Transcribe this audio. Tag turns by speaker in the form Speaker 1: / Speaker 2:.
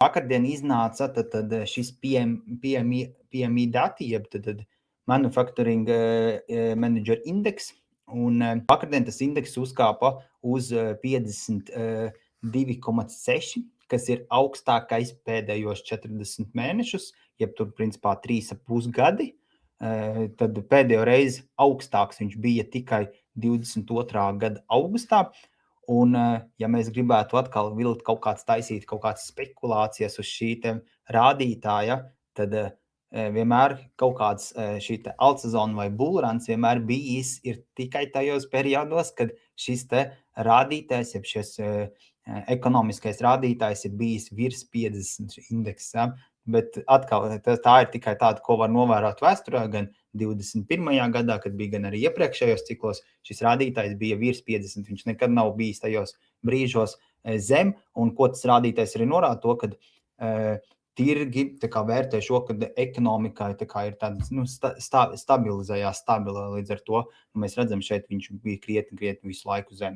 Speaker 1: Vakardien iznāca tad šis PMI dati, jeb tad Manufacturing Manager Index, un vakardien tas indeks uzkāpa uz 52,6, kas ir augstākais pēdējos 40 mēnešus, jeb tur principā 3,5 gadi. Tad pēdējo reizi augstāks viņš bija tikai 22. gada augustā. Un, ja mēs gribētu atkal vilkt taisīt kaut kādas spekulācijas uz šī rādītāja, tad vienmēr kaut kāds šī altsezona vai bullruns vienmēr bijis ir tikai tajos periodos, kad šis rādītājs, jeb šis ekonomiskais rādītājs ir bijis virs 50 indeks. Ja? Bet atkal tā ir tikai tāda, ko var novērot vēsturē, gan 21. gadā, kad bija gan arī iepriekšējos ciklos, šis rādītājs bija virs 50, viņš nekad nav bijis tajos brīžos zem, un ko tas rādītājs arī norāda to, kad tirgi vērtē šo, kad ekonomikai ir tāda stabilizējās, līdz ar to mēs redzam šeit viņš bija krietni visu laiku zem.